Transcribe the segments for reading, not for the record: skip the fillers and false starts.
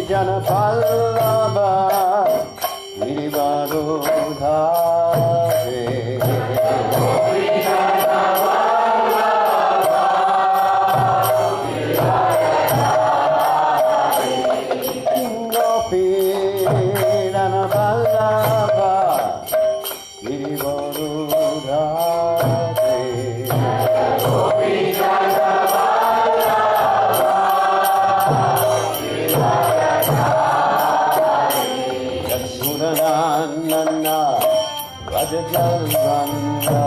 jana pallava girivaro dhare gopi jana pallava girivaro dhare gopi jana Nana Rajajalanda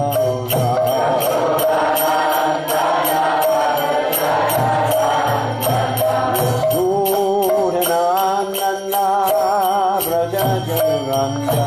Nana Rajajalanda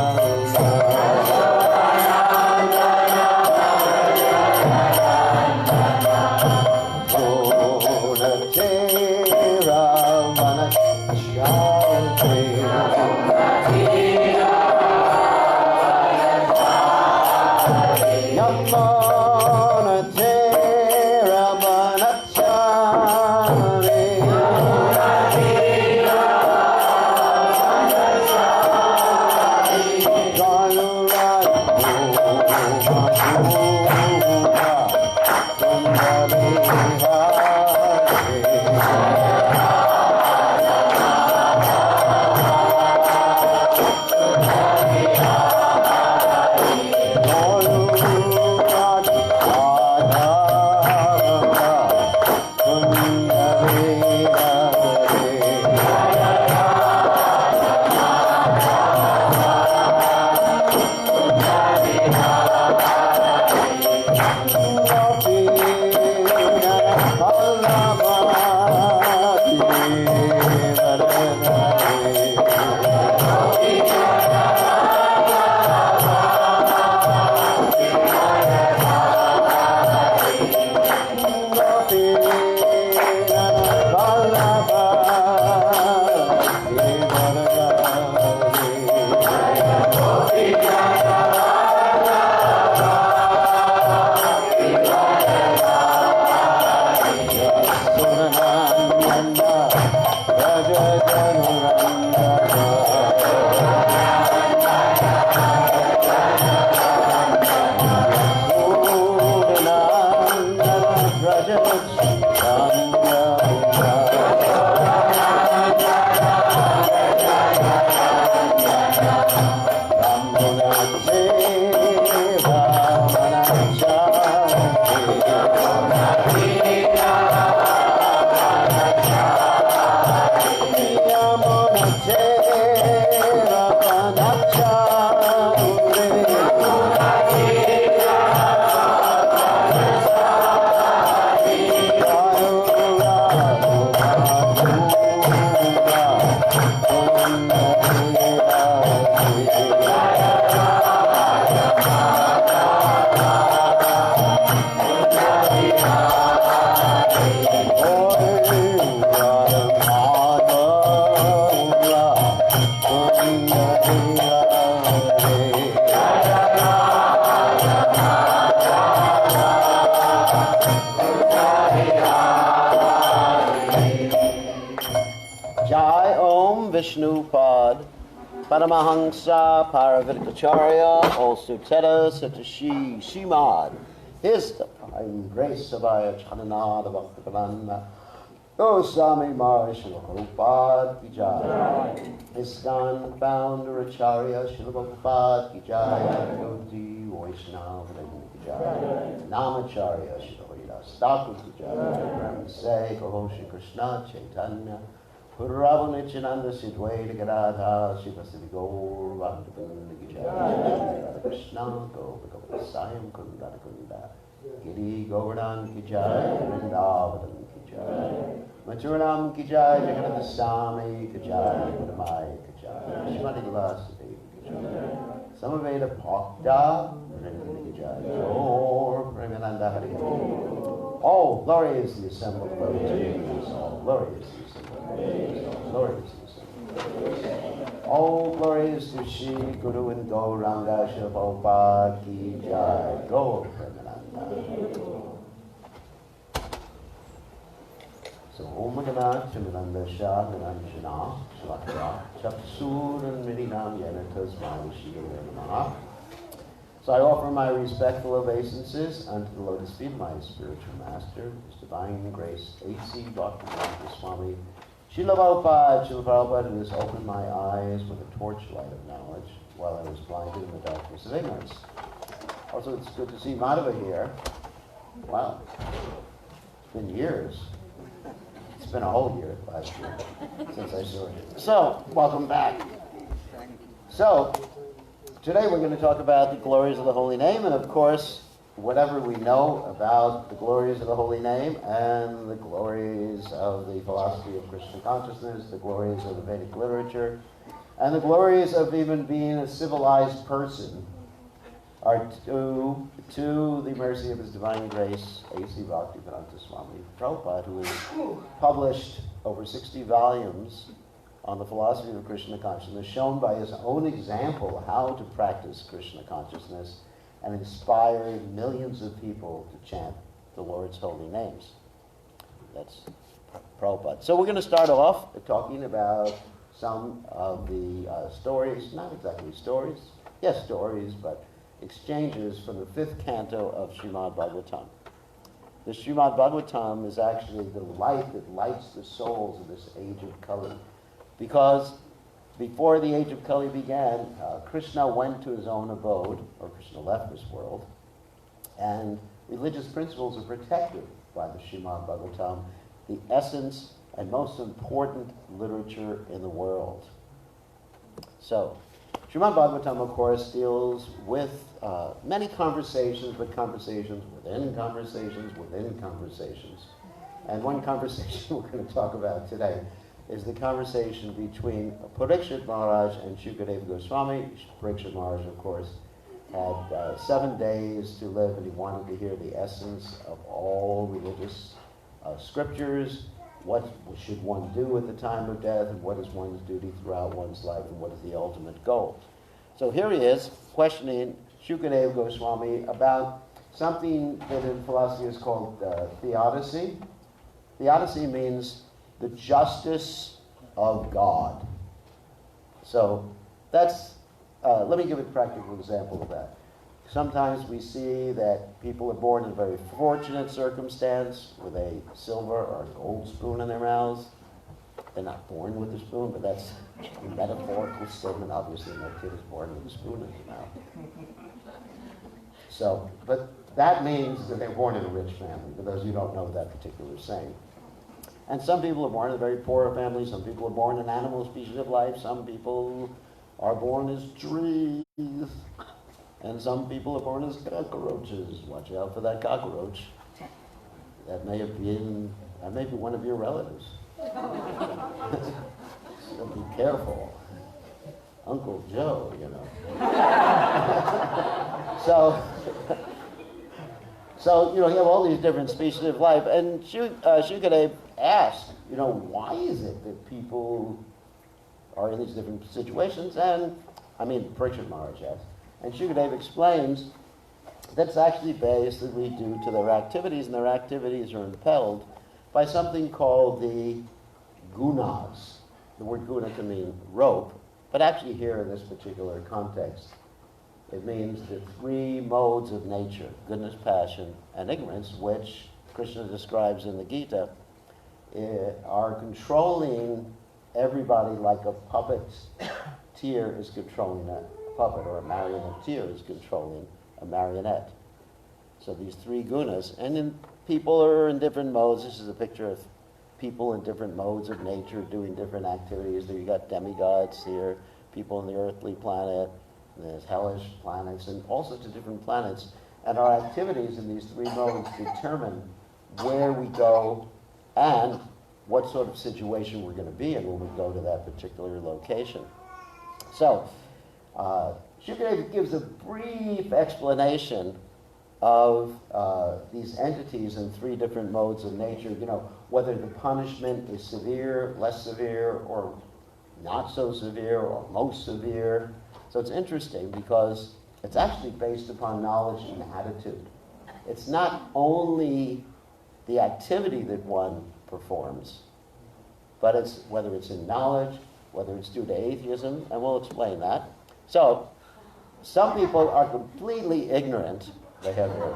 Vishnupad Paramahansa Paravitakacharya also Teta Satashi Shimad His Divine Grace Savaya Chananada Bhaktapananda Goswami Maharaj Prabhupada Ki Jai ISKCON founder Acharya Srila Prabhupada Ki Jai Gaudiya Vaishnava Ki Jai Namacharya Srila Haridas Thakur Ki Jai Brahma Say Kaho Shri Krishna Chaitanya Prabhu Nityananda Sidwaita Gadadha Shivasati Gaur Bhaktivinoda Ki Jai Krishna Gopa Sayam Kunda Kunda Giri Govardhan Ki Jai Vrindavan Ki Jai Mathuranam Ki Jai Jagannath Swami Ki Jai Madhumai Ki Jai Shrimati Vasudeva Ki Jai Samaveda Bhakta Vrindavan Ki Jai Gaur Premananda Hari Hari All glory is the assembled devotees. All glory is the assembled glory is the assembled. All glory is to Shri Guru and Gauranga Prabhupada Ki Jai Gaur Premananda. So Om Gana Chimananda Shah Nananjana Shlakya Chapsuran Mirinam Yanatas Mahishiyamaha. So I offer my respectful obeisances unto the lotus feet of my spiritual master, His Divine Grace, A.C. Bhaktivedanta Swami Srila Prabhupada, who has opened my eyes with a torchlight of knowledge while I was blinded in the darkness of ignorance. Also, it's good to see Madhava here. Wow, it's been years. It's been a whole year last year since I saw you. So, welcome back. So, today we're going to talk about the glories of the Holy Name, and of course, whatever we know about the glories of the Holy Name and the glories of the philosophy of Krishna consciousness, the glories of the Vedic literature, and the glories of even being a civilized person are to the mercy of His Divine Grace, A.C. Bhaktivedanta Swami Prabhupada, who has published over 60 volumes on the philosophy of Krishna consciousness, shown by his own example how to practice Krishna consciousness, and inspired millions of people to chant the Lord's holy names. That's Prabhupada. So we're going to start off talking about some of the stories, not exactly stories, yes, stories, but exchanges from the 5th canto of Srimad Bhagavatam. The Srimad Bhagavatam is actually the light that lights the souls of this age of Kali. Because before the age of Kali began, Krishna went to his own abode, or Krishna left this world, and religious principles are protected by the Srimad Bhagavatam, the essence and most important literature in the world. So, Srimad Bhagavatam, of course, deals with many conversations, but conversations within conversations within conversations. And one conversation we're going to talk about today is the conversation between Parikshit Maharaj and Shukadeva Goswami. Parikshit Maharaj, of course, had 7 days to live, and he wanted to hear the essence of all religious scriptures. What should one do at the time of death, and what is one's duty throughout one's life, and what is the ultimate goal? So here he is, questioning Shukadeva Goswami about something that in philosophy is called theodicy. Theodicy means the justice of God. So that's, let me give a practical example of that. Sometimes we see that people are born in a very fortunate circumstance with a silver or a gold spoon in their mouths. They're not born with a spoon, but that's a metaphorical statement. Obviously, no kid is born with a spoon in his mouth. So, but that means that they're born in a rich family, for those who don't know that particular saying. And some people are born in a very poor family. Some people are born in animal species of life. Some people are born as trees. And some people are born as cockroaches. Watch out for that cockroach. That may be one of your relatives. So be careful. Uncle Joe, you know. So, you know, you have all these different species of life. And Shukadeva asked, you know, why is it that people are in these different situations? And, Parikshit Maharaj asked. And Shukadeva explains that's actually basically due to their activities, and their activities are impelled by something called the gunas. The word guna can mean rope, but actually here in this particular context, it means the 3 modes of nature, goodness, passion, and ignorance, which Krishna describes in the Gita, are controlling everybody like a puppeteer is controlling a puppet, or a marionetteer is controlling a marionette. So these 3 gunas, and then people are in different modes. This is a picture of people in different modes of nature doing different activities. There you got demigods here, people on the earthly planet, and there's hellish planets, and all sorts of different planets. And our activities in these 3 modes determine where we go and what sort of situation we're going to be in when we go to that particular location. So, Shukadeva gives a brief explanation of these entities in 3 different modes of nature, you know, whether the punishment is severe, less severe, or not so severe, or most severe. So it's interesting because it's actually based upon knowledge and attitude. It's not only the activity that one performs. But it's whether it's in knowledge, whether it's due to atheism, and we'll explain that. So, some people are completely ignorant. They have their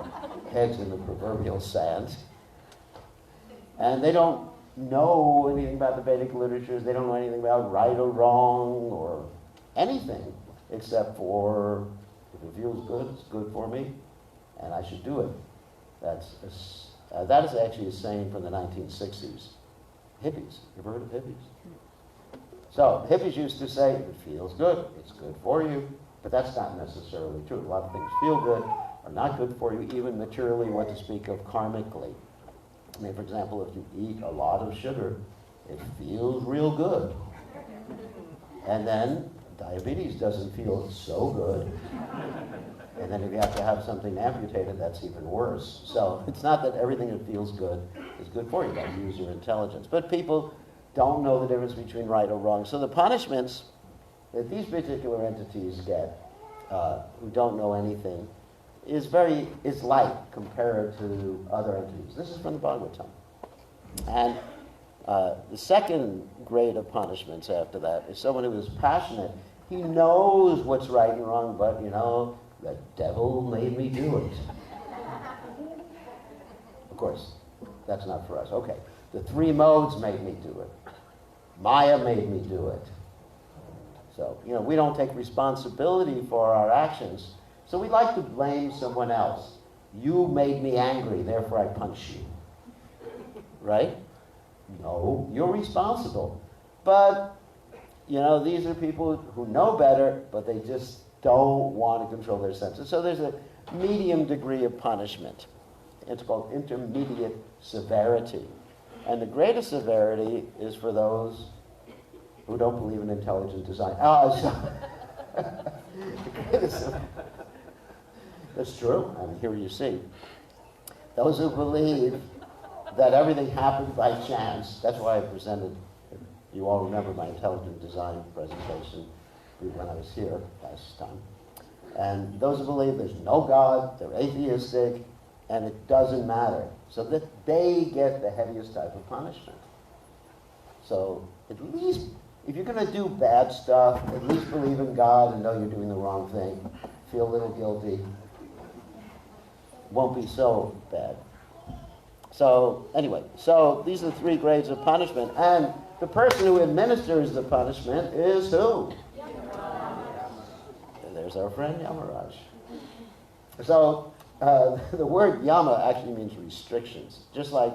heads in the proverbial sand. And they don't know anything about the Vedic literatures. They don't know anything about right or wrong or anything, except for, if it feels good, it's good for me, and I should do it. That is actually a saying from the 1960s. Hippies. You ever heard of hippies? So, hippies used to say, if it feels good, it's good for you. But that's not necessarily true. A lot of things feel good, are not good for you, even materially, what to speak of karmically. I mean, for example, if you eat a lot of sugar, it feels real good. And then diabetes doesn't feel so good. And then if you have to have something amputated, that's even worse. So it's not that everything that feels good is good for you. You got to use your intelligence. But people don't know the difference between right or wrong. So the punishments that these particular entities get, who don't know anything, is light compared to other entities. This is from the Bhagavatam. And the second grade of punishments after that is someone who is passionate. He knows what's right and wrong, but the devil made me do it. Of course, that's not for us. Okay, the three modes made me do it. Maya made me do it. So, we don't take responsibility for our actions. So we like to blame someone else. You made me angry, therefore I punch you. Right? No, you're responsible. But, these are people who know better, but they just don't want to control their senses. So there's a medium degree of punishment. It's called intermediate severity. And the greatest severity is for those who don't believe in intelligent design. That's true. Here you see. Those who believe that everything happens by chance. That's why I presented, you all remember my intelligent design presentation when I was here last time. And those who believe there's no God, they're atheistic, and it doesn't matter. So that they get the heaviest type of punishment. So at least, if you're going to do bad stuff, at least believe in God and know you're doing the wrong thing. Feel a little guilty. Won't be so bad. So anyway, so these are the three grades of punishment. And the person who administers the punishment is who? And there's our friend Yamaraj. So the word yama actually means restrictions. Just like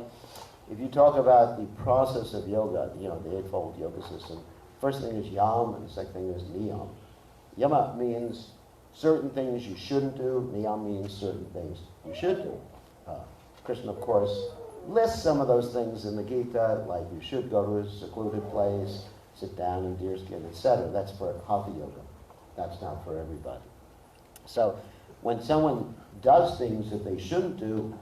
if you talk about the process of yoga, the Eightfold Yoga System, first thing is yam, and the second thing is niyam. Yama means certain things you shouldn't do. Niyam means certain things you should do. Krishna, of course, lists some of those things in the Gita, like you should go to a secluded place, sit down in deerskin, etc. That's for Hatha Yoga. That's not for everybody. So when someone does things that they shouldn't do,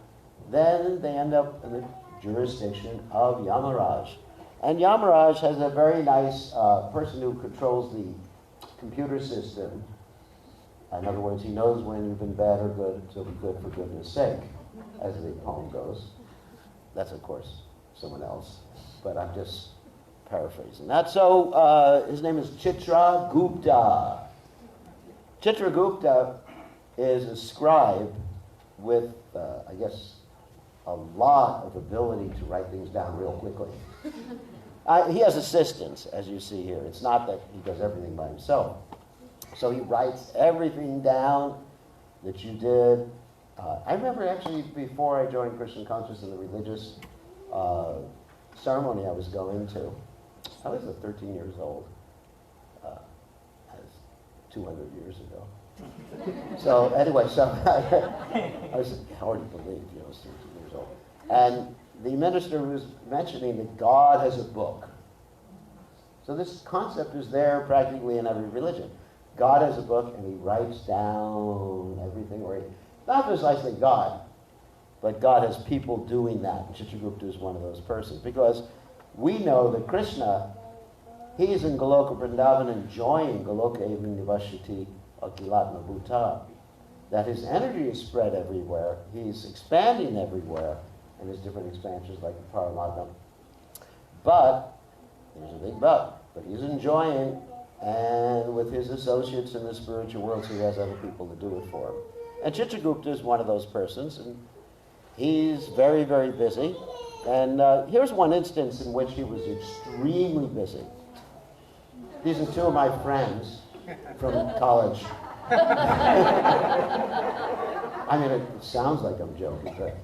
then they end up in the jurisdiction of Yamaraj. And Yamaraj has a very nice person who controls the computer system. In other words, he knows when you've been bad or good, so be good for goodness sake, as the poem goes. That's, of course, someone else, but I'm just paraphrasing that. So his name is Chitragupta. Chitragupta is a scribe with, I guess, a lot of ability to write things down real quickly. He has assistants, as you see here. It's not that he does everything by himself. So he writes everything down that you did. I remember actually before I joined Christian Consciousness in the religious ceremony I was going to, I was 13 years old. That's 200 years ago. So anyway, I was hard to believe, I was 13 years old. And the minister was mentioning that God has a book. So this concept is there practically in every religion. God has a book, and he writes down everything, not precisely God, but God has people doing that. And Chitragupta is one of those persons. Because we know that Krishna, he's in Goloka Vrindavan enjoying Goloka Evim Nivashati Akilatma Bhuta. That his energy is spread everywhere. He's expanding everywhere. And there's different expansions like the Paramatma But, there's a big but he's enjoying, and with his associates in the spiritual world, so he has other people to do it for him. And Chitragupta is one of those persons, and he's very, very busy. And here's one instance in which he was extremely busy. These are two of my friends from college. I mean, it sounds like I'm joking, but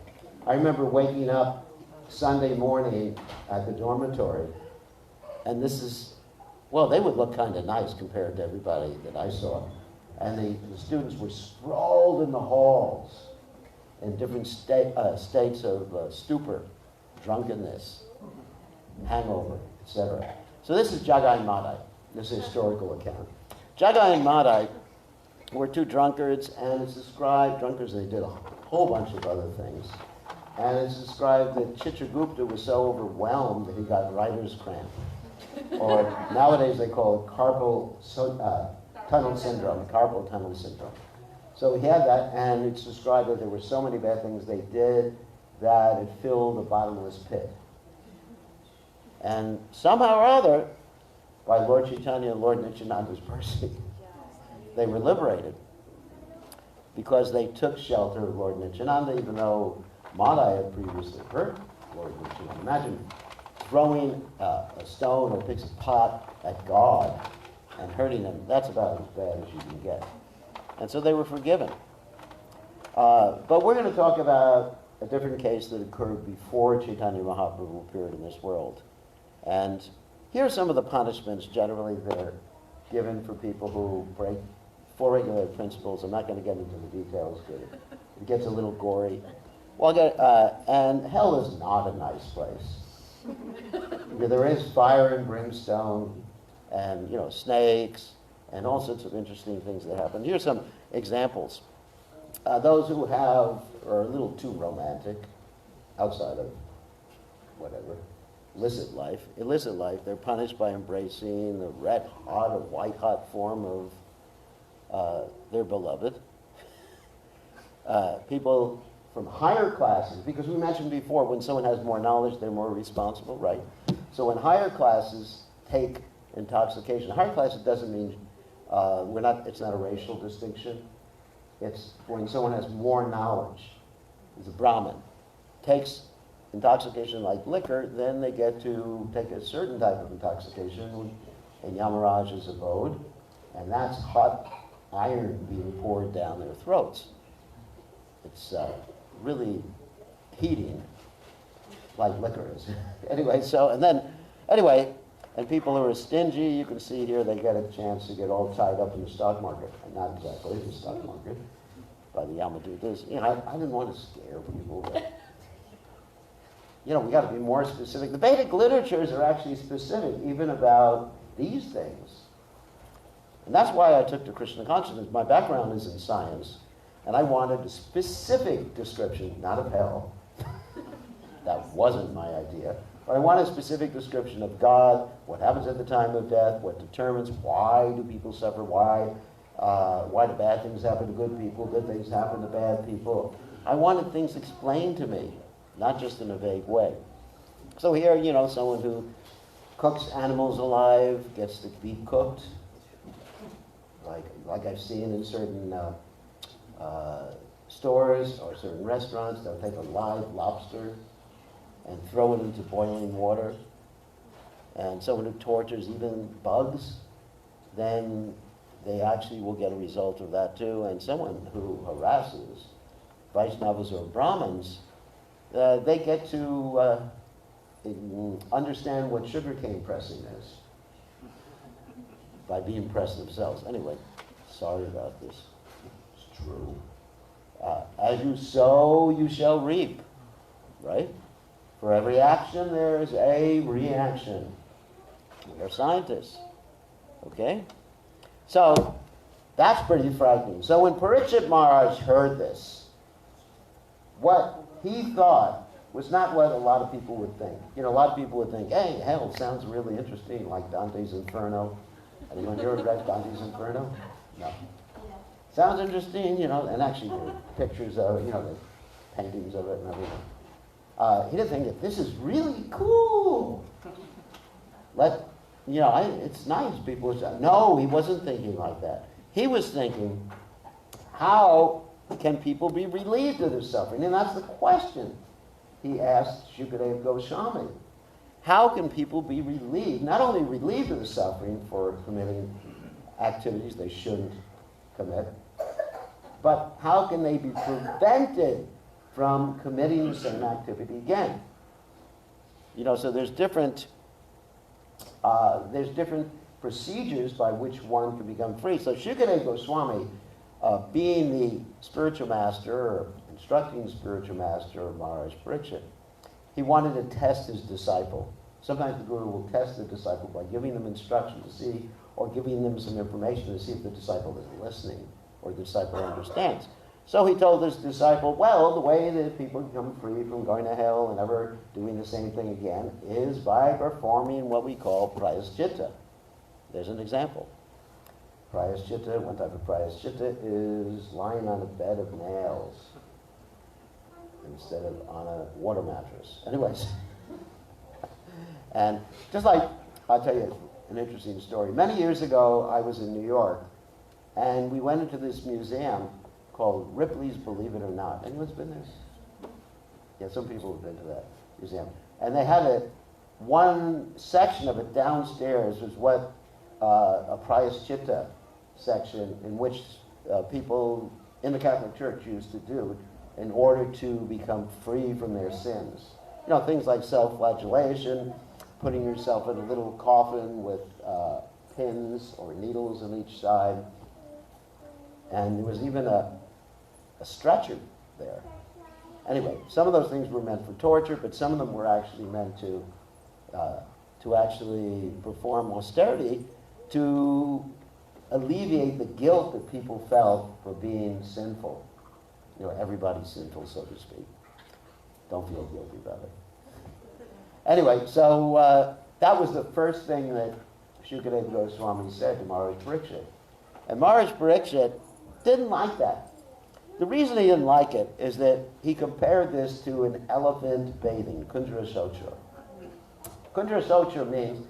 I remember waking up Sunday morning at the dormitory, and this is, well, they would look kind of nice compared to everybody that I saw. And the students were sprawled in the halls in different states of stupor, drunkenness, hangover, etc. So this is Jagai and Madai. This is a historical account. Jagai and Madai were two drunkards, and it's described, drunkards, they did a whole bunch of other things. And it's described that Chitragupta was so overwhelmed that he got writer's cramp. Or nowadays they call it carpal tunnel syndrome. So he had that, and it's described that there were so many bad things they did that it filled the bottomless pit. And somehow or other, by Lord Chaitanya and Lord Nityananda's mercy, they were liberated because they took shelter of Lord Nityananda, even though Madai had previously hurt Lord Nityananda. Imagine throwing a stone or a piece of pot at God and hurting him. That's about as bad as you can get. And so they were forgiven. But we're going to talk about a different case that occurred before Chaitanya Mahaprabhu appeared in this world. And here are some of the punishments generally that are given for people who break four regular principles. I'm not going to get into the details, but it gets a little gory. Well, and hell is not a nice place. There is fire and brimstone, and snakes, and all sorts of interesting things that happen. Here's some examples. Those who are a little too romantic, outside of whatever, illicit life, they're punished by embracing the red-hot or white-hot form of their beloved. People from higher classes, because we mentioned before, when someone has more knowledge, they're more responsible, right? So when higher classes take intoxication, higher classes doesn't mean it's not a racial distinction. It's when someone has more knowledge, is a Brahmin, takes intoxication like liquor, then they get to take a certain type of intoxication in Yamaraj's abode, and that's hot iron being poured down their throats. It's really heating, like liquor is. And people who are stingy, you can see here, they get a chance to get all tied up in the stock market. Not exactly the stock market, by the Yamadutas. I didn't want to scare people, but we got to be more specific. The Vedic literatures are actually specific, even about these things. And that's why I took to Krishna consciousness. My background is in science, and I wanted a specific description, not of hell. That wasn't my idea. But I want a specific description of God, what happens at the time of death, what determines why do people suffer, why do bad things happen to good people, good things happen to bad people. I wanted things explained to me, not just in a vague way. So here, someone who cooks animals alive gets to be cooked, like I've seen in certain stores or certain restaurants. They'll take a live lobster and throw it into boiling water. And someone who tortures even bugs, then they actually will get a result of that too. And someone who harasses Vaishnavas or Brahmins, they get to understand what sugarcane pressing is by being pressed themselves. Anyway, sorry about this. It's true. As you sow, you shall reap, right? For every action, there is a reaction. We are scientists, okay? So, that's pretty frightening. So when Parikshit Maharaj heard this, what he thought was not what a lot of people would think. A lot of people would think, hey, hell sounds really interesting, like Dante's Inferno. Anyone here read Dante's Inferno? No. Sounds interesting, and actually there are pictures of it, the paintings of it and everything. He didn't think that this is really cool. It's nice. People would say, no, he wasn't thinking like that. He was thinking, how can people be relieved of their suffering? And that's the question he asked Shukadeva Goswami. How can people be relieved, not only relieved of the suffering for committing activities they shouldn't commit, but how can they be prevented from committing the same activity again? So there's different procedures by which one can become free. So Shukadeva Goswami, being the spiritual master, or instructing the spiritual master of Maharaj Parikshit, he wanted to test his disciple. Sometimes the guru will test the disciple by giving them instruction to see, or giving them some information to see if the disciple is listening, or the disciple understands. So he told his disciple, well, the way that people become free from going to hell and never doing the same thing again is by performing what we call prayaschitta. There's an example. Prayaschitta, one type of prayaschitta, is lying on a bed of nails instead of on a water mattress. Anyways, and just like, I'll tell you an interesting story. Many years ago, I was in New York, and we went into this museum called Ripley's Believe It or Not. Anyone's been there? Yeah, some people have been to that museum. And they had one section of it downstairs was what a prayaschitta section in which people in the Catholic Church used to do in order to become free from their sins. Things like self-flagellation, putting yourself in a little coffin with pins or needles on each side. And there was even a stretcher there. Anyway, some of those things were meant for torture, but some of them were actually meant to actually perform austerity to alleviate the guilt that people felt for being sinful. Everybody's sinful, so to speak. Don't feel guilty about it. Anyway, so that was the first thing that Shukadeva Goswami said to Maharaj Parikshit. And Maharaj Parikshit didn't like that. The reason he didn't like it is that he compared this to an elephant bathing, Kundra Socha. Kundra Socha means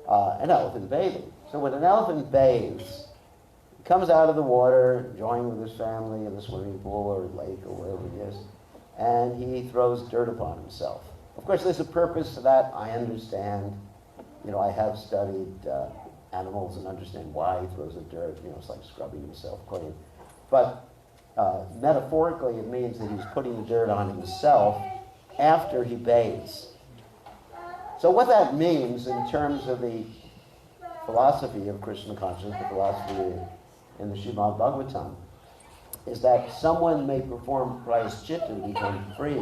an elephant bathing. So when an elephant bathes, he comes out of the water, enjoying with his family in the swimming pool or lake or wherever he is, and he throws dirt upon himself. Of course, there's a purpose to that. I understand. I have studied animals and understand why he throws the dirt. It's like scrubbing himself clean. But metaphorically, it means that he's putting the dirt on himself after he bathes. So what that means in terms of the philosophy of Krishna consciousness, the philosophy in the Srimad Bhagavatam, is that someone may perform prayaschitta to become free,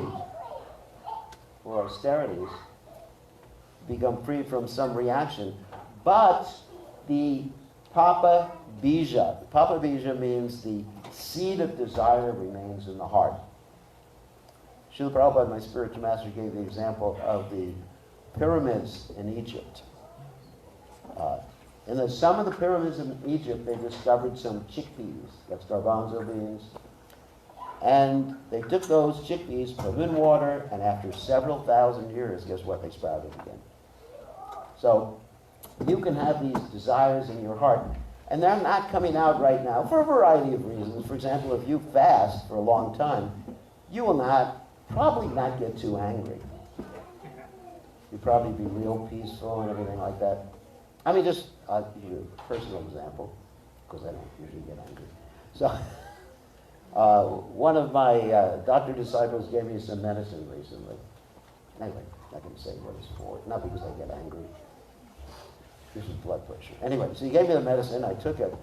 or austerities, become free from some reaction, but the papa bija means the seed of desire remains in the heart. Srila Prabhupada, my spiritual master, gave the example of the pyramids in Egypt. In some of the pyramids in Egypt, they discovered some chickpeas, that's garbanzo beans, and they took those chickpeas, put them in water, and after several thousand years, guess what? They sprouted again. So you can have these desires in your heart, and they're not coming out right now for a variety of reasons. For example, if you fast for a long time, you will probably not get too angry. You'll probably be real peaceful and everything like that. I mean, just a personal example, because I don't usually get angry. So one of my doctor disciples gave me some medicine recently. Anyway, I can say what it's for. Not because I get angry. This is blood pressure. Anyway, so he gave me the medicine, I took it,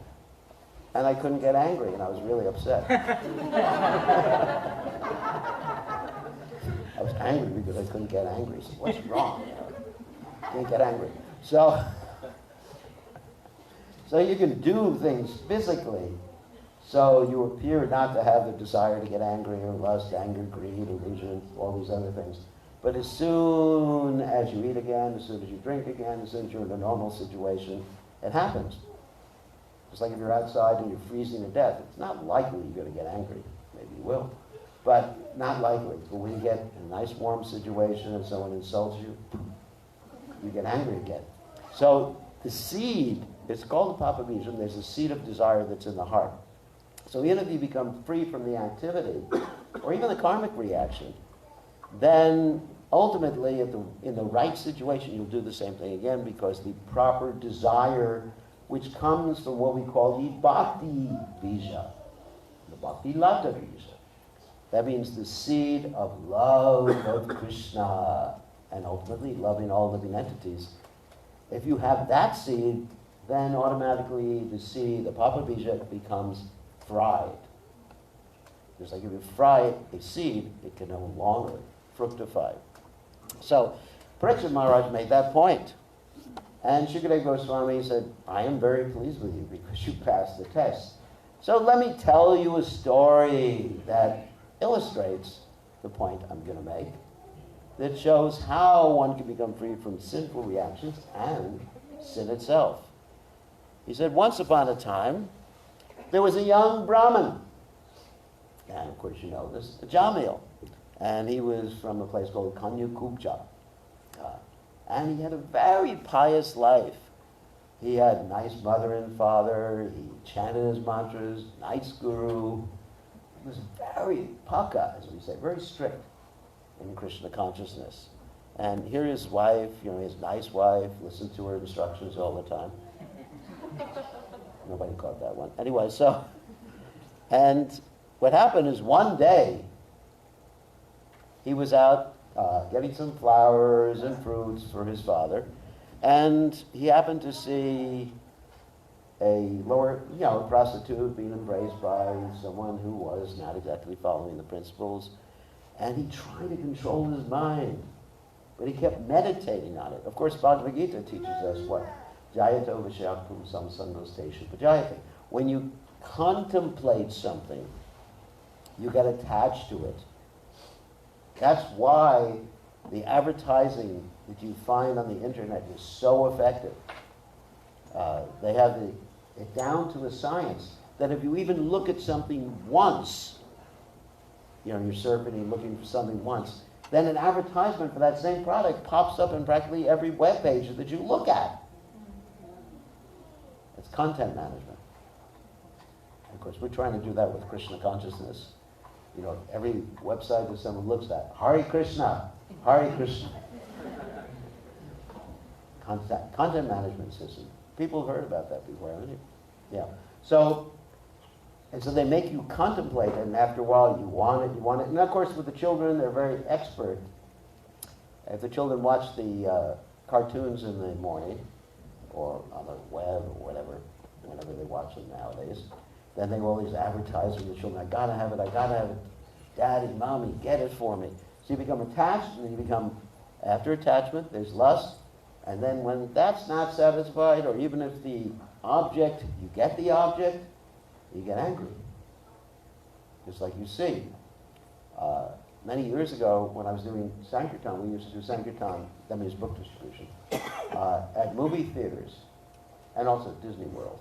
and I couldn't get angry, and I was really upset. I was angry because I couldn't get angry. So what's wrong? Can't get angry. So you can do things physically, so you appear not to have the desire to get angry or lust, anger, greed, illusion, all these other things. But as soon as you eat again, as soon as you drink again, as soon as you're in a normal situation, it happens. Just like if you're outside and you're freezing to death, it's not likely you're going to get angry. Maybe you will, but not likely. But when you get in a nice warm situation and someone insults you, you get angry again. So the seed, it's called the Papa Bija, and there's a seed of desire that's in the heart. So even if you become free from the activity, or even the karmic reaction, then ultimately, in the right situation, you'll do the same thing again, because the proper desire, which comes from what we call the Bhakti Bija, the Bhakti Lata Bija. That means the seed of love of Krishna, and ultimately loving all living entities. If you have that seed, then automatically the seed, the Papa Bija, becomes fried. Just like if you fry a seed, it can no longer fructify. So Parikshit Maharaj made that point. And Shukadeva Goswami said, I am very pleased with you because you passed the test. So let me tell you a story that illustrates the point I'm going to make, that shows how one can become free from sinful reactions and sin itself. He said, once upon a time, there was a young Brahmin. And of course you know this, a Jamil. And he was from a place called Kanyakubja. And he had a very pious life. He had a nice mother and father. He chanted his mantras, nice guru. He was very paka, as we say, very strict in Krishna consciousness. And here his wife, his nice wife, listened to her instructions all the time. Nobody caught that one. Anyway, and what happened is one day, he was out getting some flowers and fruits for his father, and he happened to see a prostitute being embraced by someone who was not exactly following the principles, and he tried to control his mind, but he kept meditating on it. Of course, Bhagavad Gita teaches us what? Jayato Vishyakum Samsangostation Pajayate. When you contemplate something, you get attached to it. That's why the advertising that you find on the internet is so effective. They have it down to a science that if you even look at something once, you're surfing and looking for something once, then an advertisement for that same product pops up in practically every web page that you look at. It's content management. Of course, we're trying to do that with Krishna consciousness. Every website that someone looks at, Hare Krishna, Hare Krishna. Content management system. People have heard about that before, haven't you? Yeah. So they make you contemplate it, and after a while you want it. And of course with the children, they're very expert. If the children watch the cartoons in the morning, or on the web, or whenever they watch them nowadays, then they always advertise with the children, I gotta have it, Daddy, Mommy, get it for me. So you become attached, and then you become, after attachment, there's lust, and then when that's not satisfied, or even if you get the object, you get angry. Just like you see. Many years ago, when I was doing Sankirtan, we used to do Sankirtan, that means book distribution, at movie theaters, and also Disney World.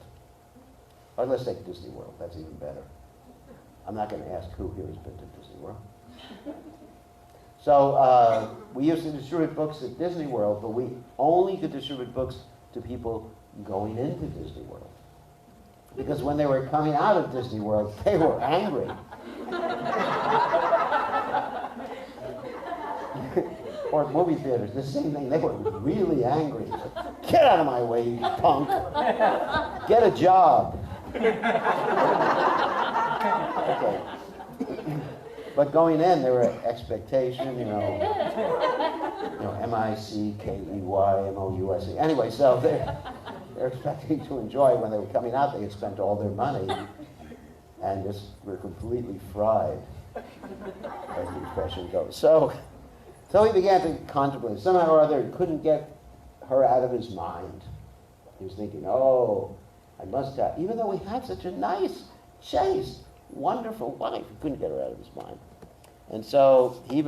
Or let's take Disney World, that's even better. I'm not going to ask who here has been to Disney World. So we used to distribute books at Disney World, but we only could distribute books to people going into Disney World. Because when they were coming out of Disney World, they were angry. Or movie theaters, the same thing, they were really angry. Get out of my way, you punk. Get a job. Okay. But going in, there were expectation, M-I-C-K-E-Y-M-O-U-S-E. Anyway, so they're expecting to enjoy. When they were coming out, they had spent all their money and just were completely fried, as the expression goes. So he began to contemplate. Somehow or other, he couldn't get her out of his mind. He was thinking, I must have, even though he had such a nice, chaste, wonderful wife, he couldn't get her out of his mind. And so he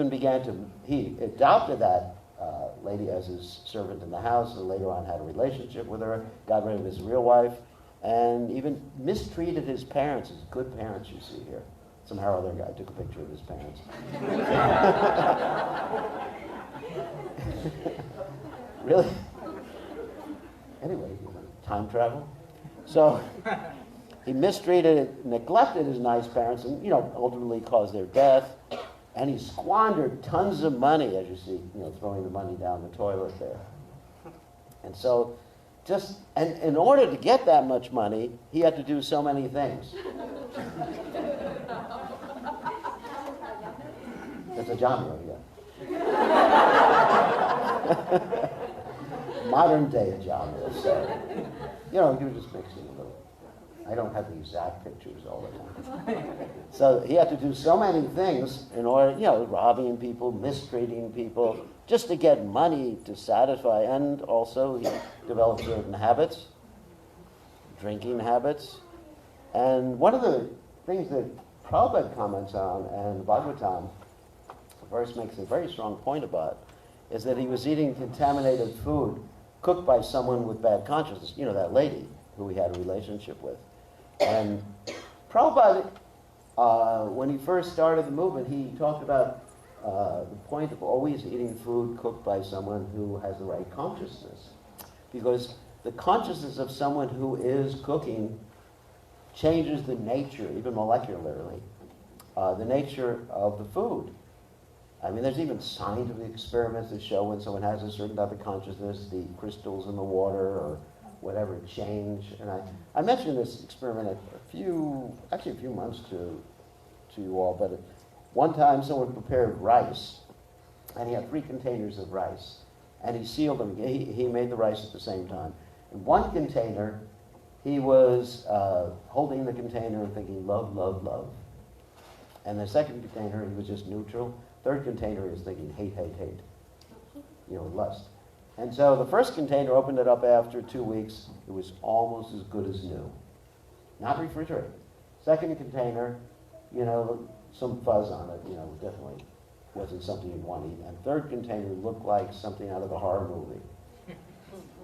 adopted that lady as his servant in the house, and later on had a relationship with her, got rid of his real wife, and even mistreated his parents, his good parents you see here. Somehow or other, I took a picture of his parents. Really? anyway, time travel. So he mistreated, neglected his nice parents, and ultimately caused their death. And he squandered tons of money, as you see, throwing the money down the toilet there. And so, and in order to get that much money, he had to do so many things. It's a genre, yeah. Modern day genre, so, you're just mixing a little. I don't have the exact pictures all the time. So he had to do so many things in order, robbing people, mistreating people, just to get money to satisfy. And also he developed certain habits, drinking habits. And one of the things that Prabhupada comments on, and Bhagavatam, the verse makes a very strong point about, is that he was eating contaminated food cooked by someone with bad consciousness, that lady who he had a relationship with. And Prabhupada, when he first started the movement, he talked about the point of always eating food cooked by someone who has the right consciousness. Because the consciousness of someone who is cooking changes the nature, even molecularly, the nature of the food. I mean, there's even scientific experiments that show when someone has a certain type of consciousness, the crystals in the water or whatever change. And I mentioned this experiment a few months to you all, but one time someone prepared rice, and he had 3 containers of rice, and he sealed them. He made the rice at the same time. In one container, he was holding the container and thinking, love, love, love. And the second container, he was just neutral. Third container, he was thinking, hate, hate, hate. Lust. And so the first container, opened it up after 2 weeks. It was almost as good as new. Not refrigerated. Second container, some fuzz on it, definitely wasn't something you'd want to eat. And third container looked like something out of a horror movie.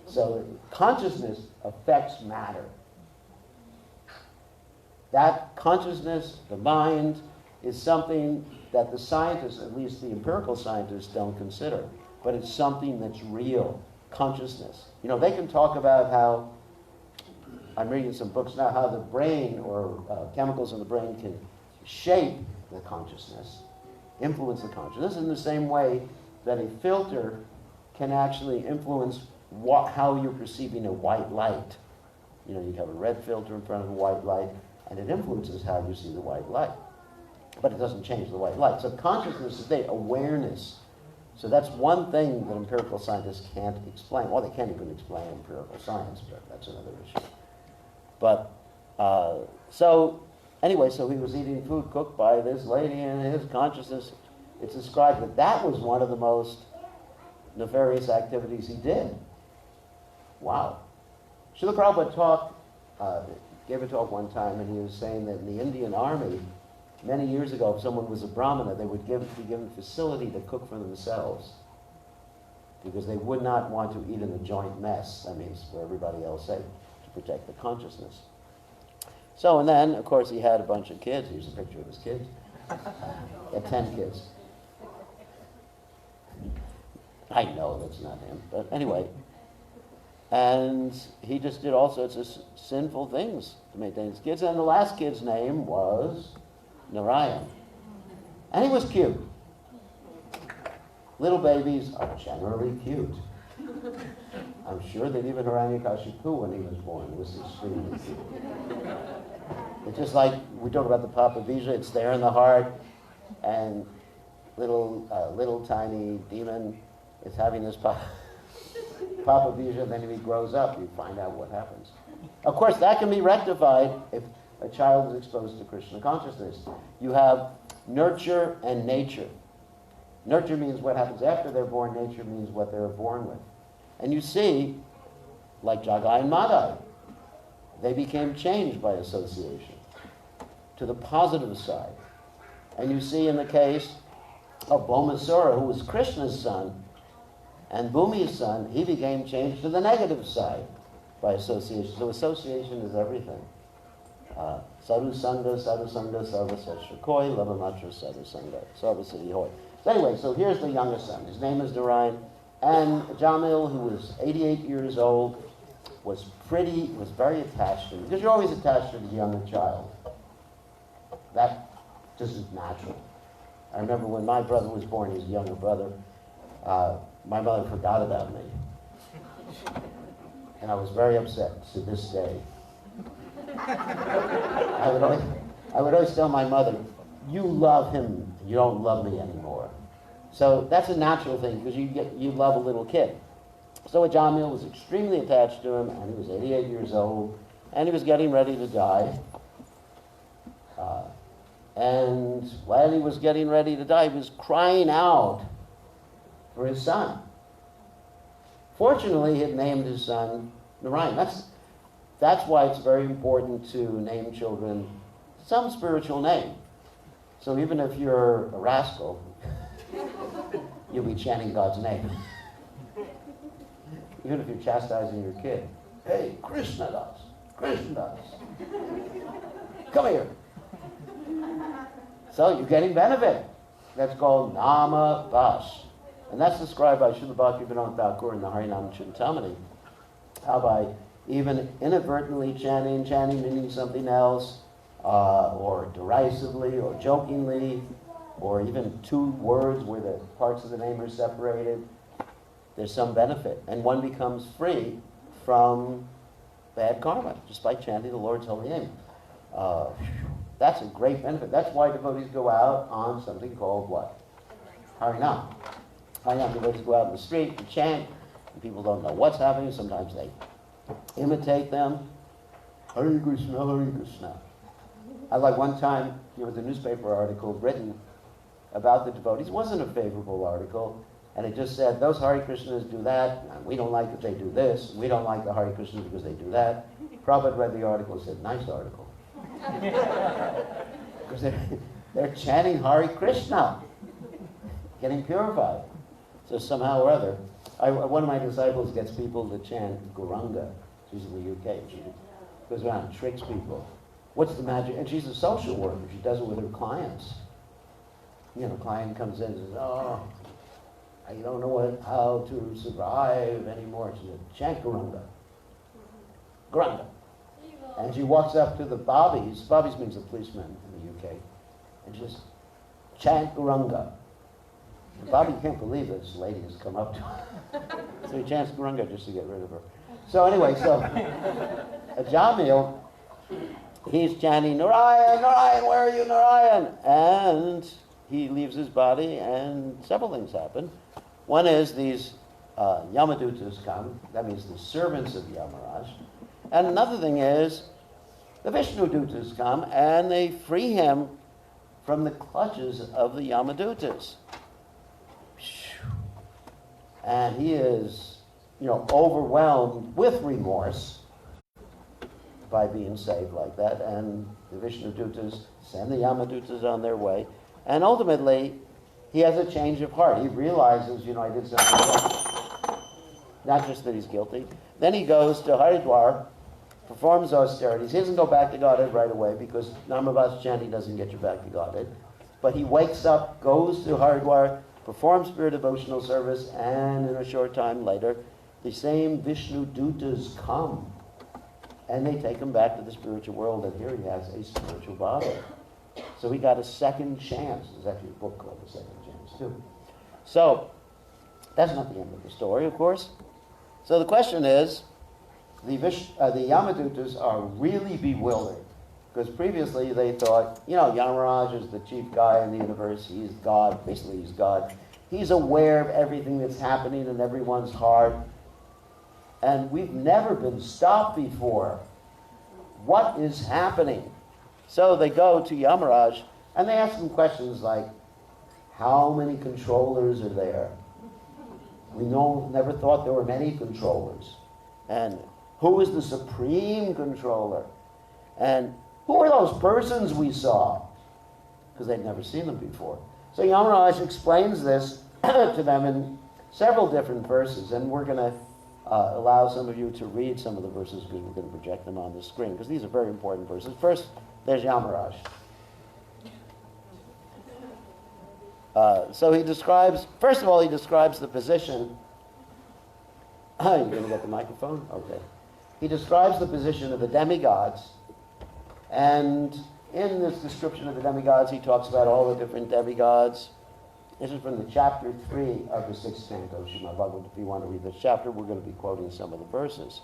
So consciousness affects matter. That consciousness, the mind, is something that the scientists, at least the empirical scientists, don't consider. But it's something that's real, consciousness. They can talk about how, I'm reading some books now, how the brain or chemicals in the brain can shape the consciousness, influence the consciousness in the same way that a filter can actually influence how you're perceiving a white light. You have a red filter in front of a white light, and it influences how you see the white light. But it doesn't change the white light. So consciousness is there, awareness. So that's one thing that empirical scientists can't explain. Well, they can't even explain empirical science, but that's another issue. But, so he was eating food cooked by this lady, and his consciousness, it's described that was one of the most nefarious activities he did. Wow. Srila Prabhupada gave a talk one time, and he was saying that in the Indian Army, many years ago, if someone was a Brahmana, they would be given facility to cook for themselves because they would not want to eat in the joint mess. That means where everybody else ate, to protect the consciousness. So, and then, of course, he had a bunch of kids. Here's a picture of his kids. He had 10 kids. I know that's not him, but anyway. And he just did all sorts of sinful things to maintain his kids. And the last kid's name was Narayan. And he was cute. Little babies are generally cute. I'm sure that even Hiranyakashipu, when he was born, was extremely cute. It's just like we talk about the Papa Bija, it's there in the heart, and little tiny demon is having this Papa Bija, then if he grows up, you find out what happens. Of course, that can be rectified if a child is exposed to Krishna consciousness. You have nurture and nature. Nurture means what happens after they're born. Nature means what they're born with. And you see, like Jagai and Madai, they became changed by association to the positive side. And you see in the case of Bhaumasura, who was Krishna's son, and Bhumi's son, he became changed to the negative side by association. So association is everything. Sadhu Sangha, Sarva Sashrakoi, Lavamatra Sadhu Sangha, Sarva Siddhi Hoy. So anyway, so here's the youngest son. His name is Narayan. And Jamil, who was 88 years old, was very attached to him, because you're always attached to the younger child. That just is natural. I remember when my brother was born, his younger brother, my mother forgot about me. And I was very upset to this day. I would always tell my mother, you love him, you don't love me anymore. So that's a natural thing, because you love a little kid. So Jamil was extremely attached to him, and he was 88 years old, and he was getting ready to die. And while he was getting ready to die, he was crying out for his son. Fortunately, he had named his son Narayan. That's why it's very important to name children some spiritual name. So even if you're a rascal, you'll be chanting God's name. Even if you're chastising your kid. Hey, Krishna das. Come here. So you're getting benefit. That's called Nama Vas. And that's described by Srila Bhaktivinoda Thakur in the Harinam Chintamani. How by even inadvertently chanting meaning something else, or derisively, or jokingly, or even two words where the parts of the name are separated, there's some benefit. And one becomes free from bad karma just by chanting the Lord's holy name. That's a great benefit. That's why devotees go out on something called what? Harinam. Harinam, devotees go out in the street and chant, and people don't know what's happening. Sometimes they imitate them. Hare Krishna, Hare Krishna. I like one time, there was a newspaper article written about the devotees. It wasn't a favorable article, and it just said, those Hare Krishnas do that, and we don't like that they do this. We don't like the Hare Krishnas because they do that. Prabhupada read the article and said, nice article. Because they're chanting Hare Krishna, getting purified. So somehow or other, one of my disciples gets people to chant Goloka. She's in the UK. She goes around and tricks people. What's the magic? And she's a social worker. She does it with her clients. You know, client comes in and says, oh, I don't know how to survive anymore. She said, chant Goloka. Goloka. And she walks up to the bobbies. Bobbies means the policeman in the UK. And she says, chant Goloka. And Bobby can't believe this lady has come up to him. So he chants Goloka just to get rid of her. So anyway, Jamil, he's chanting, Narayan, Narayan, where are you, Narayan? And he leaves his body, and several things happen. One is these Yamadutas come. That means the servants of Yamaraj. And another thing is, the Vishnu Dutas come, and they free him from the clutches of the Yamadutas. And he is, overwhelmed with remorse by being saved like that. And the Vishnu Dutas send the Yamadutas on their way. And ultimately, he has a change of heart. He realizes, I did something wrong. Not just that he's guilty. Then he goes to Haridwar, performs austerities. He doesn't go back to Godhead right away, because Namavas chanting doesn't get you back to Godhead. But he wakes up, goes to Haridwar, performs spirit devotional service, and in a short time later, the same Vishnu Dutas come. And they take him back to the spiritual world, and here he has a spiritual body. So he got a second chance. There's actually a book called The Second Chance, too. So, that's not the end of the story, of course. So the question is, the Yamadutas are really bewildered, because previously they thought, Yamaraj is the chief guy in the universe. He's God. Basically, he's God. He's aware of everything that's happening in everyone's heart. And we've never been stopped before. What is happening? So they go to Yamaraj, and they ask him questions like, how many controllers are there? We never thought there were many controllers. And who is the supreme controller? And who are those persons we saw? Because they'd never seen them before. So Yamaraj explains this to them in several different verses, and we're going to allow some of you to read some of the verses, because we're going to project them on the screen, because these are very important verses. First, there's Yamaraj. So he describes, first of all, he describes the position. You're going to get the microphone? Okay. he describes the position of the demigods, and in this description of the demigods, he talks about all the different demigods. This is from the chapter 3 of the 6th canto, Srimad Bhagavatam. If you want to read this chapter, we're going to be quoting some of the verses.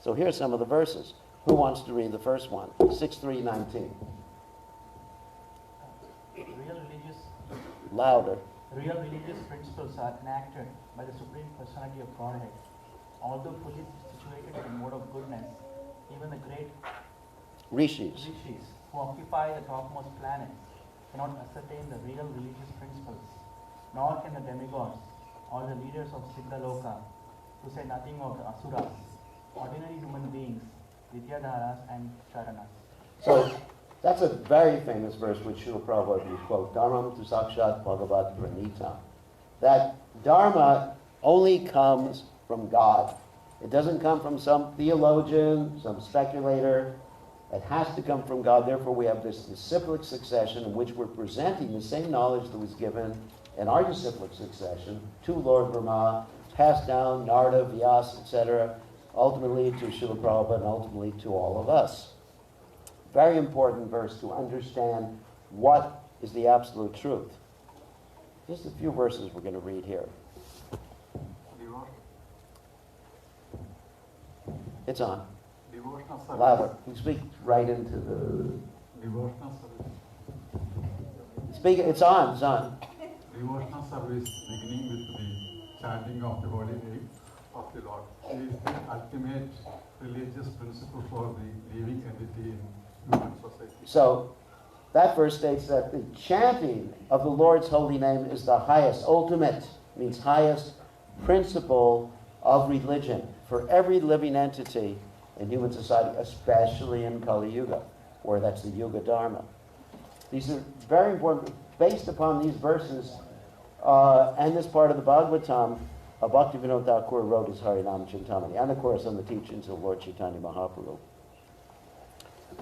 So here's some of the verses. Who wants to read the first one? 6:3:19. Louder. Real religious principles are enacted by the Supreme Personality of Godhead. Although fully situated in the mode of goodness, even the great Rishis, who occupy the topmost planets, cannot ascertain the real religious principles, nor can the demigods or the leaders of Goloka, to say nothing of the asuras, ordinary human beings, Vidyadharas and Charanas. So that's a very famous verse which Srila Prabhupada would quote, Dharmam tu sakshat bhagavat pranita. That Dharma only comes from God. It doesn't come from some theologian, some speculator. It has to come from God. Therefore, we have this disciplic succession in which we're presenting the same knowledge that was given in our disciplic succession to Lord Brahma, passed down, Narada, Vyasa, etc., ultimately to Srila Prabhupada, and ultimately to all of us. Very important verse to understand what is the absolute truth. Just a few verses we're going to read here. It's on. Devotional service. Louder. You speak right into the... Devotional service. Speak. It's on. It's on. Devotional service beginning with the chanting of the holy name of the Lord. It is the ultimate religious principle for the living entity in human society. So, that verse states that the chanting of the Lord's holy name is the highest, ultimate, means highest principle of religion for every living entity in human society, especially in Kali Yuga, where that's the Yuga Dharma. These are very important. Based upon these verses and this part of the Bhagavatam, Bhaktivinoda Thakur wrote his Harinam Chintamani, and of course on the teachings of Lord Chaitanya Mahaprabhu.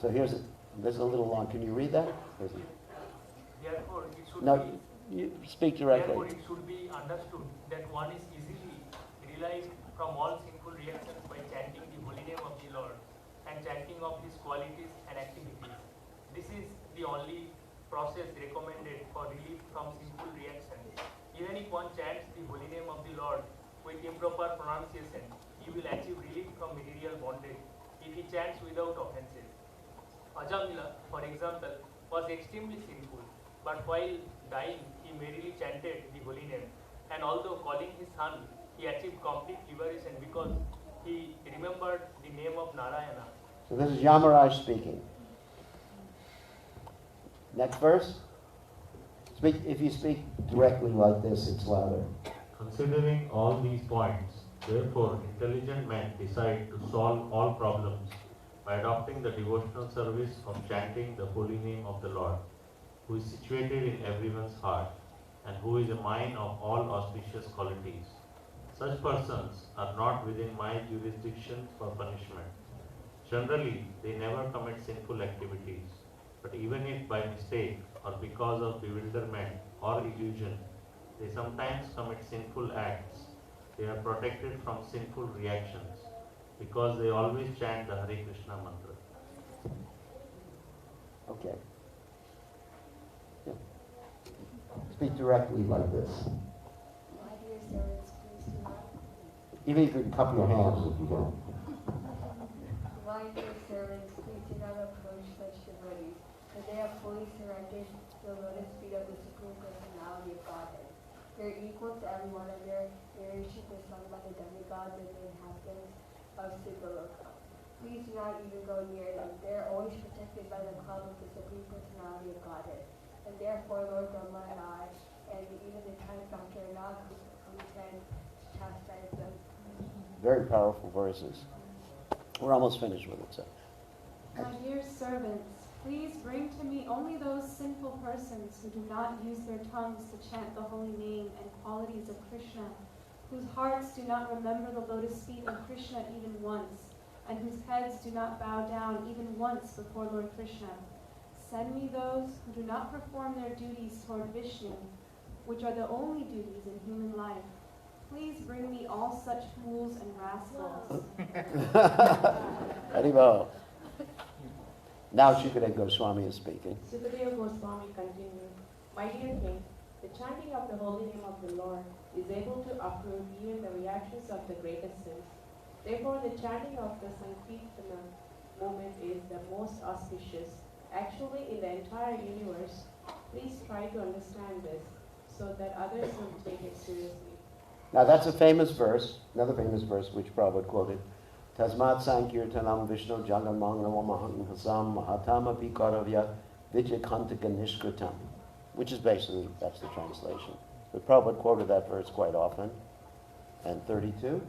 So this is a little long. Can you read that? Therefore, it should No, you speak directly. Therefore, it should be understood that one is easily realized from all sinful reactions by chanting the holy name of the Lord and chanting of His qualities and activities. This is the only process recommended for relief from sinful reactions. Even if one chants the holy name of the Lord with improper pronunciation, he will achieve relief from material bondage if he chants without offenses. Ajamila, for example, was extremely sinful, but while dying, he merrily chanted the holy name, and although calling his son, he achieved complete liberation because he remembered the name of Narayana. So this is Yamaraj speaking. Next verse. If you speak directly like this, it's louder. Considering all these points, therefore, intelligent men decide to solve all problems by adopting the devotional service of chanting the holy name of the Lord, who is situated in everyone's heart, and who is a mine of all auspicious qualities. Such persons are not within my jurisdiction for punishment. Generally, they never commit sinful activities, but even if by mistake or because of bewilderment or illusion, they sometimes commit sinful acts, they are protected from sinful reactions, because they always chant the Hare Krishna mantra. Okay. Yeah. Speak directly like this. My dear servants, please do not. Even if you can cup your hands if you can. My dear servants, please do not approach such devotees, for they have fully surrendered to the lotus feet of the Supreme Personality of Godhead. They are equal to everyone, and their worship is sung by the demigods and the inhabitants of Goloka. Please do not even go near them. They are always protected by the cloud of the Supreme Personality of Godhead. And therefore, Lord Brahma and I, and even the tenth doctor are not who can chastise them. Very powerful verses. We're almost finished with it, so. My dear servants, please bring to me only those sinful persons who do not use their tongues to chant the holy name and qualities of Krishna, whose hearts do not remember the lotus feet of Krishna even once, and whose heads do not bow down even once before Lord Krishna. Send me those who do not perform their duties toward Vishnu, which are the only duties in human life. please bring me all such fools and rascals. Haribol. Now Shukadeva Goswami is speaking. Sukadeva Goswami continued, My dear king, the chanting of the holy name of the Lord is able to uproot even the reactions of the greatest sins. Therefore, the chanting of the Sankirtana movement is the most auspicious. Actually, in the entire universe, please try to understand this so that others will take it seriously. Now that's a famous verse, another famous verse which Prabhupada quoted. Tasmat Sankirtanam Vishnu Jaganmangalamaham Hasam Mahatama Pikaravya Vijakantaka Nishkritam, which is basically, that's the translation. But Prabhupada quoted that verse quite often. And 32.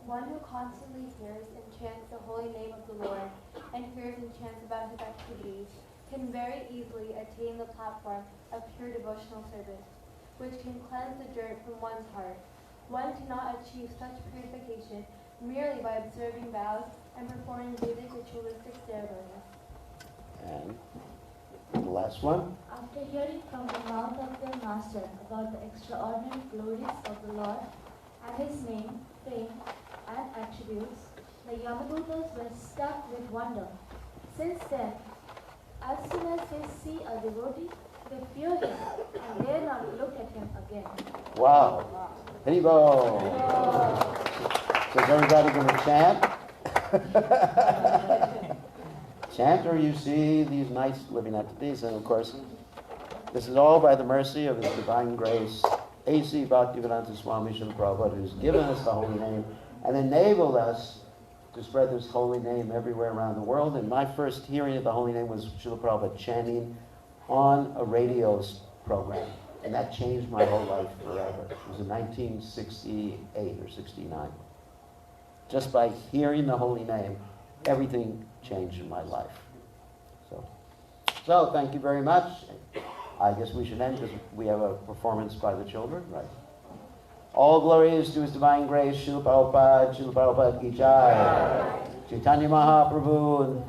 One who constantly hears and chants the holy name of the Lord and hears and chants about his activities can very easily attain the platform of pure devotional service, which can cleanse the dirt from one's heart. One cannot achieve such purification merely by observing vows and performing Vedic ritualistic ceremonies. And the last one. After hearing from the mouth of their master about the extraordinary glories of the Lord and his name, fame, and attributes, the Yamadutas were struck with wonder. Since then, as soon as they see a devotee, they fear him and dare not look at him again. Wow. Haribol. So is everybody going to chant? Chant, or you see these nice living entities. And of course, this is all by the mercy of His Divine Grace, A.C. Bhaktivedanta Swami Srila Prabhupada, who's given us the holy name and enabled us to spread this holy name everywhere around the world. And my first hearing of the holy name was Srila Prabhupada chanting on a radio program. And that changed my whole life forever. It was in 1968 or 69. Just by hearing the holy name, everything changed in my life. So thank you very much. I guess we should end because we have a performance by the children, right? All glory is to His Divine Grace, Srila Prabhupada ki jai. Chaitanya Mahaprabhu,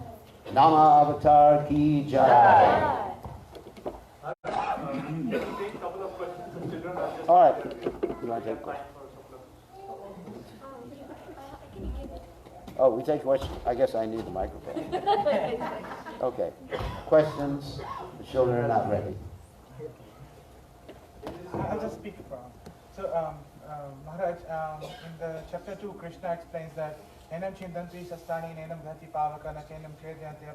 Nama Avatar ki jai. Take a couple of questions from children. All right. You want to take a question? Oh, we take questions. I guess I need the microphone. Okay. Questions? The children are not ready. I'll just speak from. So, Maharaj, in the chapter 2, Krishna explains that Nenam Chintanti Shastani Nenam Dhati Pavakana Kenam Kredyanti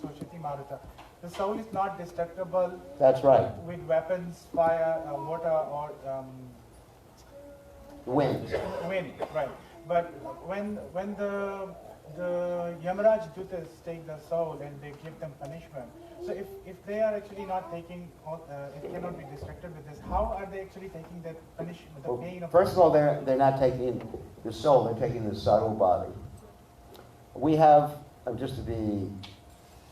Sochati Maruta. The soul is not destructible. That's right. With weapons, fire, water, or Wind. wind, right? But when the Yamaraj Dutas take the soul and they give them punishment, so if they are actually not taking, it cannot be distracted with this. How are they actually taking that punishment, the pain of? First of all, they're not taking the soul; they're taking the subtle body. We have, just to be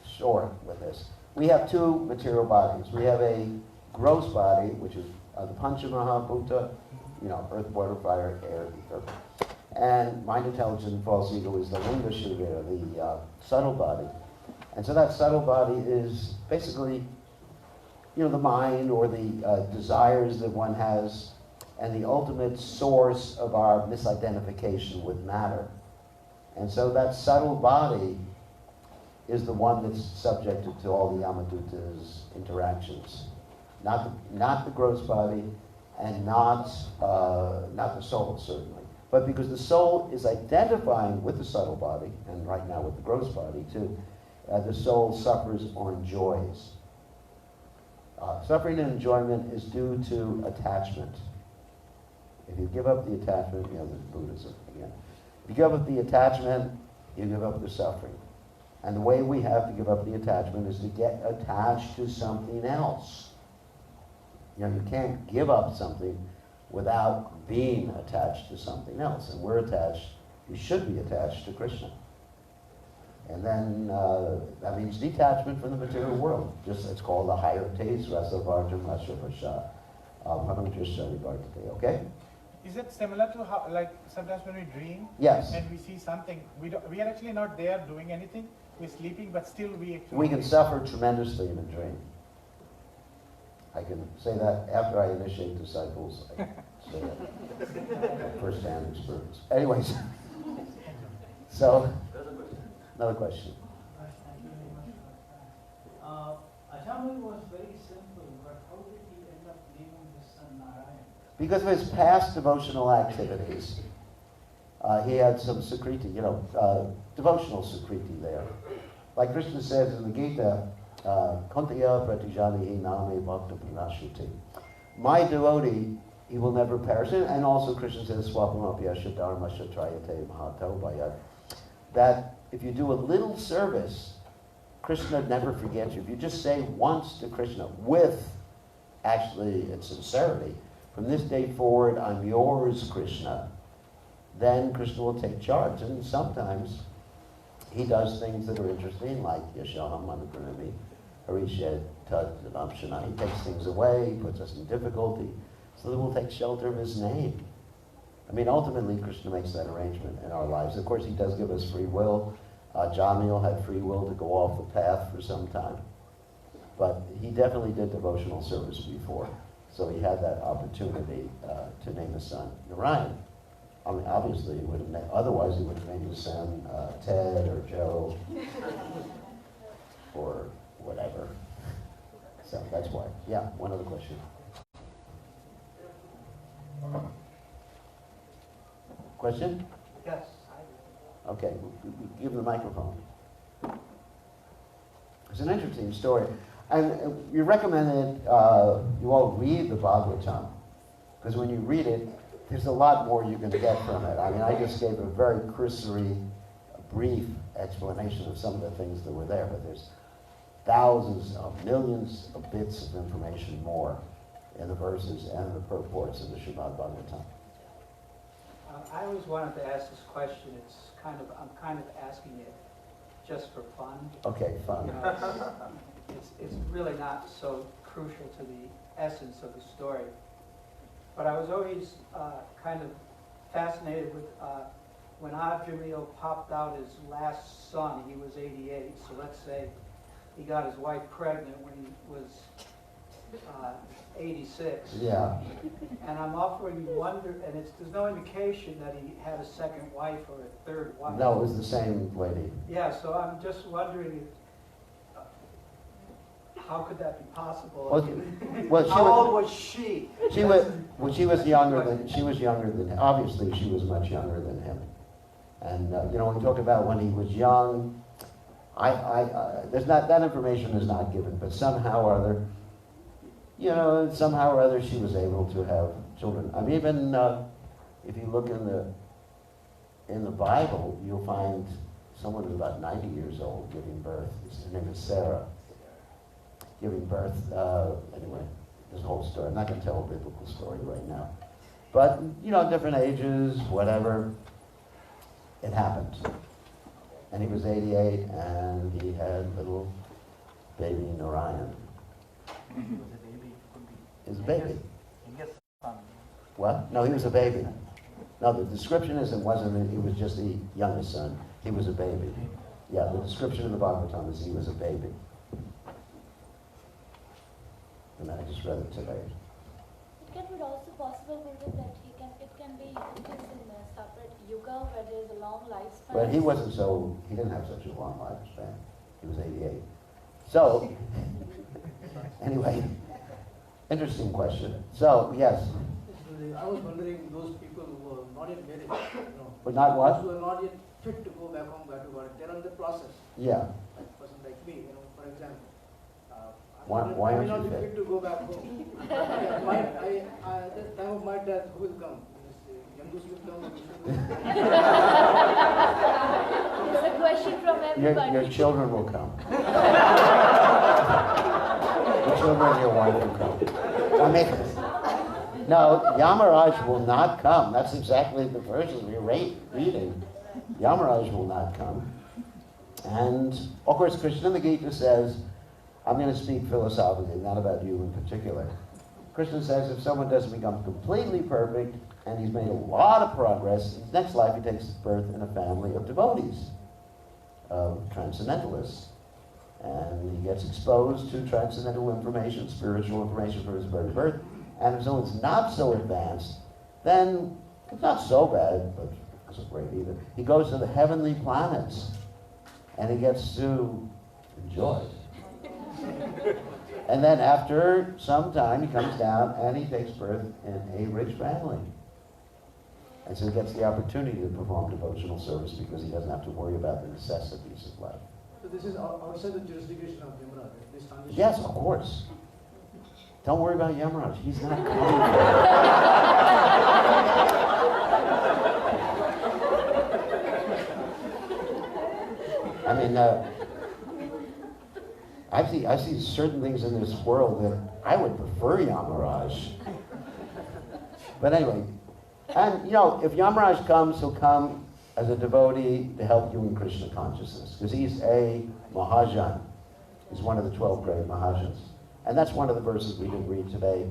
short with this, we have two material bodies. We have a gross body, which is the Panchamahabhuta, earth, water, fire, air, ether. And mind, intelligence, and false ego is the linga sharira, the subtle body. And so that subtle body is basically, the mind or the desires that one has, and the ultimate source of our misidentification with matter. And so that subtle body is the one that's subjected to all the Yamaduta's interactions. Not the gross body, and not the soul, certainly. But because the soul is identifying with the subtle body, and right now with the gross body too, the soul suffers or enjoys. Suffering and enjoyment is due to attachment. If you give up the attachment, there's Buddhism again. If you give up the attachment, you give up the suffering. And the way we have to give up the attachment is to get attached to something else. You can't give up something without being attached to something else. And we should be attached to Krishna. And then that means detachment from the material world. It's called the higher taste, rasa vartam ashavasha, okay? Is it similar to how, like sometimes when we dream? Yes. And we see something, we are actually not there doing anything. We're sleeping, but still we actually. We can suffer tremendously in a dream. I can say that after I initiate disciples. I can say that. First-hand experience. Anyways, so another question. Ajamil was very simple, but how did he end up naming his son Narayan? Because of his past devotional activities, he had some sukriti, devotional sukriti there. Like Krishna says in the Gita, Kontaya pratijanihi name bhakta pranashuti. My devotee, he will never perish. And also Krishna says, Swapamapyasha dharma shatrayate mahato bhayat. That if you do a little service, Krishna never forgets you. If you just say once to Krishna with, actually, it's sincerity, from this day forward, I'm yours, Krishna, then Krishna will take charge. And sometimes he does things that are interesting, like Yashaham Manupranami, Harished Tad Amshana. He takes things away, he puts us in difficulty, so that we'll take shelter of his name. I mean, ultimately, Krishna makes that arrangement in our lives. Of course, he does give us free will. Jamil had free will to go off the path for some time. But he definitely did devotional service before. So he had that opportunity to name his son Narayan. I mean, obviously, he would have otherwise he would have named his son Ted or Joe or whatever. So that's why. Yeah, one other question. Question? Yes. Okay, give him the microphone. It's an interesting story. And we recommended you all read the Bhagavatam, because when you read it, there's a lot more you can get from it. I mean, I just gave a very cursory, brief explanation of some of the things that were there, but there's thousands of millions of bits of information more in the verses and the purports of the Srimad Bhagavatam. I always wanted to ask this question. I'm kind of asking it just for fun. Okay, fun. It's really not so crucial to the essence of the story. But I was always kind of fascinated with when Ajamil popped out his last son. He was 88, so let's say he got his wife pregnant when he was 86. Yeah. And I'm offering wonder, and there's no indication that he had a second wife or a third wife. No, it was the same lady. Yeah, so I'm just wondering how could that be possible? How old was she? She was younger than obviously she was much younger than him. And when we talk about when he was young, there's not that information is not given, but somehow or other, she was able to have children. I mean, even if you look in the Bible, you'll find someone who's about 90 years old giving birth. Her name is Sarah. Giving birth. Anyway, there's a whole story. I'm not going to tell a biblical story right now. But, different ages, whatever, it happened. And he was 88, and he had little baby Narayan. He was a baby. He was a baby. Youngest son. What? No, he was a baby. No, the description is he was just the youngest son. He was a baby. Yeah, the description in the Bhagavatam is he was a baby. And I just read it today. It can be also possible with that it can be used in a separate yuga where there is a long lifespan. But he didn't have such a long lifespan. He was 88. So, anyway, interesting question. So, yes. I was wondering those people who were not yet married, But not what? those who are not yet fit to go back home, they're on the process. Yeah. Like a person like me, for example. Why I may aren't not you be fit? fit to go back home. The time of my death, who will come? Youngest will come. It's a question from everybody. Your children will come. Your children and your wife will come. I mean, no, Yamaraj will not come. That's exactly the verses we're reading. Yamaraj will not come. And, of course, Krishna in the Gita says, I'm going to speak philosophically, not about you in particular. Krishna says if someone doesn't become completely perfect and he's made a lot of progress, in his next life he takes birth in a family of devotees, of transcendentalists. And he gets exposed to transcendental information, spiritual information from his very birth. And if someone's not so advanced, then it's not so bad, but it's not great either. He goes to the heavenly planets, and he gets to enjoy it. And then after some time, he comes down and he takes birth in a rich family. And so he gets the opportunity to perform devotional service because he doesn't have to worry about the necessities of life. So this is outside the jurisdiction of Yamaraj, right? This transition. Yes, of course. Don't worry about Yamaraj. He's not coming. I mean, I see certain things in this world that I would prefer Yamaraj. But anyway, and if Yamaraj comes, he'll come as a devotee to help you in Krishna consciousness, because he's a Mahajan. He's one of the 12 great Mahajans. And that's one of the verses we didn't read today,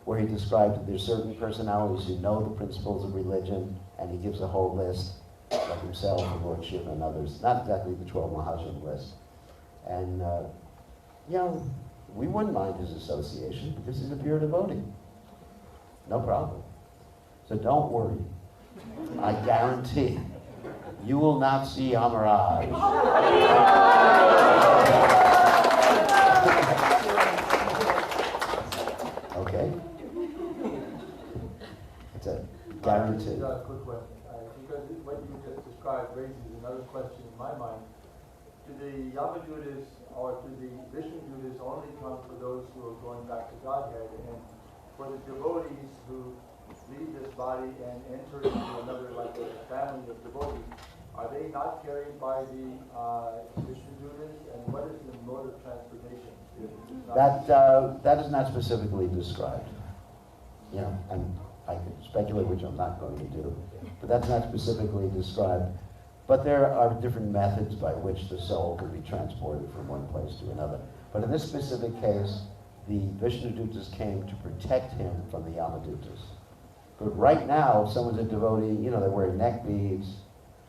where he described that there's certain personalities who know the principles of religion, and he gives a whole list, like himself and Lord Shiva and others. Not exactly the 12 Mahajan list. And, we wouldn't mind his association, because he's a pure devotee. No problem. So don't worry. I guarantee you will not see Yamaraj. Okay? It's a guarantee. A quick question. Because what you just described raises another question in my mind. Do the Yamadutas or do the Vishnu Dutas only come for those who are going back to Godhead? And for the devotees who leave this body and enter into another, like a family of devotees, are they not carried by the Vishnu Dutas? And what is the mode of transportation? That is not specifically described. And I can speculate, which I'm not going to do, but that's not specifically described. But there are different methods by which the soul can be transported from one place to another. But in this specific case, the Vishnu Dutas came to protect him from the Yamadutas. But right now, if someone's a devotee, they're wearing neck beads,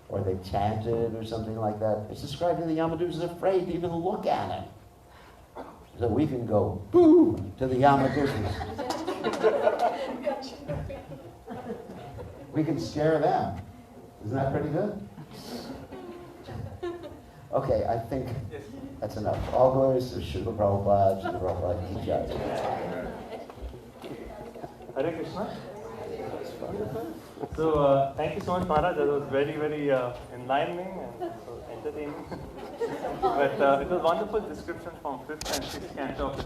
or they chanted or something like that, it's described in the Yamadutas are afraid to even look at him. So we can go, boo, to the Yamadutas. We can scare them. Isn't that pretty good? Okay, I think that's enough. All glories to Srila Prabhupada, Srila Prabhupada Ki Jai. Hare Krishna. So, thank you so much, Maharaj. That was very, very enlightening and entertaining. But it was wonderful description from 5th and 6th canto of the